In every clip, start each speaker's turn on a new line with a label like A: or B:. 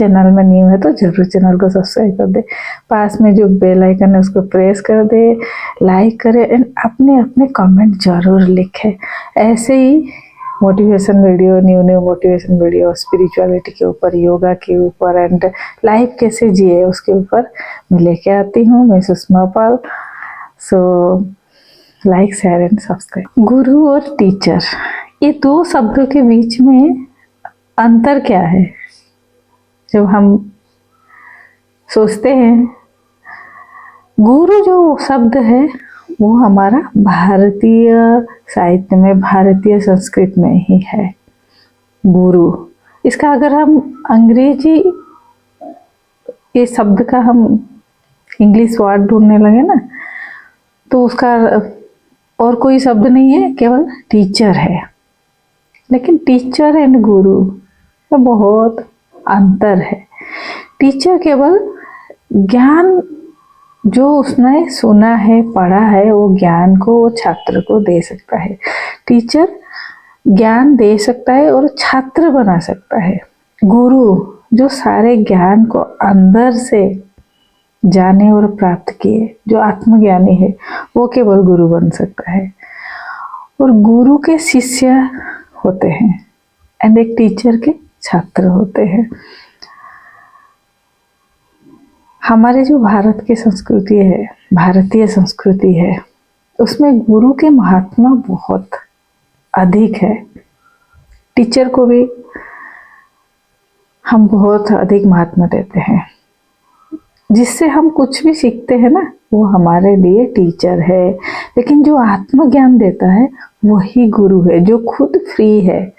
A: Channel में new है तो जरूर चैनल को सब्सक्राइब कर दे, पास में जो बेल आइकन है उसको प्रेस कर दे, लाइक करे एंड अपने अपने कमेंट जरूर लिखे। ऐसे ही motivation video, new motivation video spirituality के ऊपर, योगा के ऊपर एंड लाइफ कैसे जिए उसके ऊपर मैं लेके आती हूँ। मैं Sushma Pal. So like, share and subscribe. गुरु और टीचर, ये दो शब्दों के बीच में अंतर क्या है? जब हम सोचते हैं, गुरु जो शब्द है वो हमारा भारतीय साहित्य में, भारतीय संस्कृत में ही है गुरु। इसका अगर हम अंग्रेजी ये शब्द का हम इंग्लिश वर्ड ढूंढने लगे ना तो उसका और कोई शब्द नहीं है, केवल टीचर है। लेकिन टीचर एंड गुरु में बहुत अंतर है। टीचर केवल ज्ञान जो उसने सुना है, पढ़ा है, वो ज्ञान को वो छात्र को दे सकता है। टीचर ज्ञान दे सकता है और छात्र बना सकता है। गुरु जो सारे ज्ञान को अंदर से जाने और प्राप्त किए, जो आत्मज्ञानी है, वो केवल गुरु बन सकता है। और गुरु के शिष्य होते हैं एंड एक टीचर के छात्र होते हैं। हमारे जो भारत की संस्कृति है, भारतीय संस्कृति है, उसमें गुरु के महात्मा बहुत अधिक है। टीचर को भी हम बहुत अधिक महात्मा देते हैं। जिससे हम कुछ भी सीखते हैं ना, वो हमारे लिए टीचर है। लेकिन जो आत्मज्ञान देता है वही गुरु है, जो खुद फ्री है,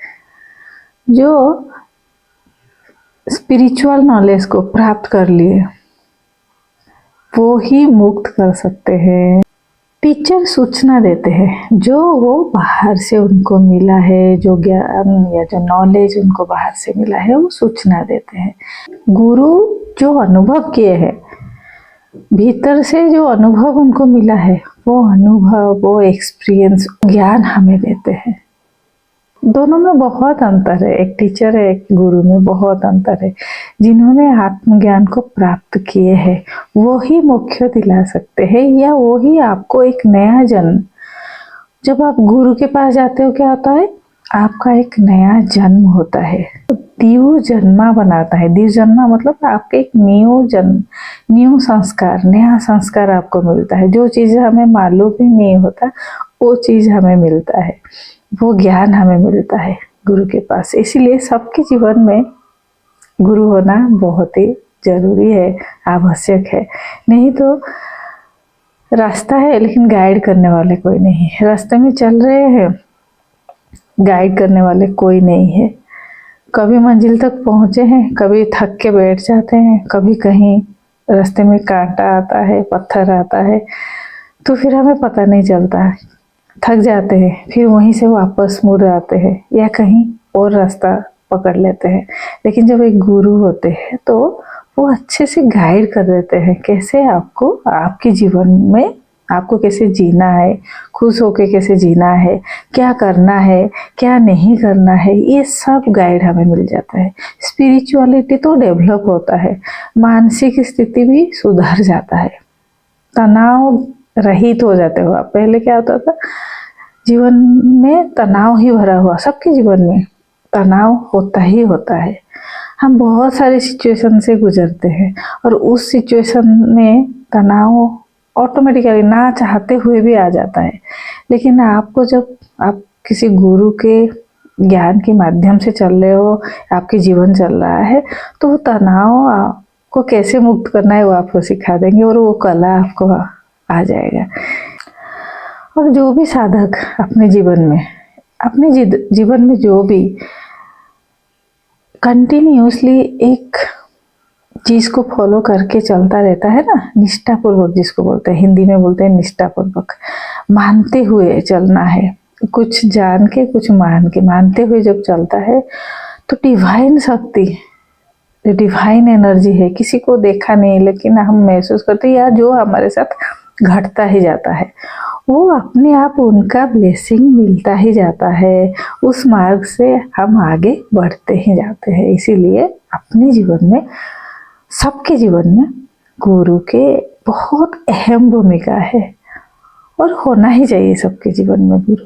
A: जो स्पिरिचुअल नॉलेज को प्राप्त कर लिए, वो ही मुक्त कर सकते हैं। टीचर सूचना देते हैं, जो वो बाहर से उनको मिला है, जो ज्ञान या जो नॉलेज उनको बाहर से मिला है, वो सूचना देते हैं। गुरु जो अनुभव किए हैं, भीतर से जो अनुभव उनको मिला है, वो अनुभव, वो एक्सपीरियंस, ज्ञान हमें देते हैं। दोनों में बहुत अंतर है। एक टीचर है, एक गुरु में बहुत अंतर है। जिन्होंने आत्मज्ञान को प्राप्त किए हैं वो ही मोक्ष दिला सकते हैं, या वो ही आपको एक नया जन्म, जब आप गुरु के पास जाते हो क्या होता है, आपका एक नया जन्म होता है, दिव्य जन्मा बनाता है। दिव्य जन्मा मतलब आपके एक न्यू जन्म, न्यू संस्कार, नया संस्कार आपको मिलता है। जो चीज़ हमें मालूम ही नहीं होता वो चीज़ हमें मिलता है, वो ज्ञान हमें मिलता है गुरु के पास। इसीलिए सबके जीवन में गुरु होना बहुत ही जरूरी है, आवश्यक है। नहीं तो रास्ता है लेकिन गाइड करने वाले कोई नहीं है। रास्ते में चल रहे हैं, गाइड करने वाले कोई नहीं है। कभी मंजिल तक पहुँचे हैं, कभी थक के बैठ जाते हैं, कभी कहीं रास्ते में कांटा आता है, पत्थर आता है, तो फिर हमें पता नहीं चलता, थक जाते हैं, फिर वहीं से वापस मुड़ आते हैं या कहीं और रास्ता पकड़ लेते हैं। लेकिन जब एक गुरु होते हैं तो वो अच्छे से गाइड कर देते हैं, कैसे आपको, आपके जीवन में आपको कैसे जीना है, खुश होके कैसे जीना है, क्या करना है, क्या नहीं करना है, ये सब गाइड हमें मिल जाता है। स्पिरिचुअलिटी तो डेवलप होता है, मानसिक स्थिति भी सुधर जाता है, तनाव रहित हो जाते हो आप। पहले क्या होता था, जीवन में तनाव ही भरा हुआ, सबके जीवन में तनाव होता ही होता है। हम बहुत सारे सिचुएशन से गुजरते हैं और उस सिचुएशन में तनाव ऑटोमेटिकली ना चाहते हुए भी आ जाता है। लेकिन आपको जब आप किसी गुरु के ज्ञान के माध्यम से चल रहे हो, आपके जीवन चल रहा है, तो वो तनाव को कैसे मुक्त करना है वो आपको सिखा देंगे और वो कला आपको आ जाएगा। और जो भी साधक अपने जीवन में, अपने जीवन में जो भी कंटिन्यूसली एक चीज को फॉलो करके चलता रहता है ना, निष्ठापूर्वक जिसको बोलते हैं, हिंदी में बोलते हैं निष्ठापूर्वक, मानते हुए चलना है, कुछ जान के कुछ मान के, मानते हुए जब चलता है तो डिवाइन शक्ति, डिवाइन एनर्जी है, किसी को देखा नहीं लेकिन हम महसूस करते हैं या जो हमारे साथ घटता ही जाता है, वो अपने आप उनका ब्लेसिंग मिलता ही जाता है, उस मार्ग से हम आगे बढ़ते ही जाते हैं। इसीलिए अपने जीवन में, सबके जीवन में गुरु के बहुत अहम भूमिका है और होना ही चाहिए सबके जीवन में गुरु।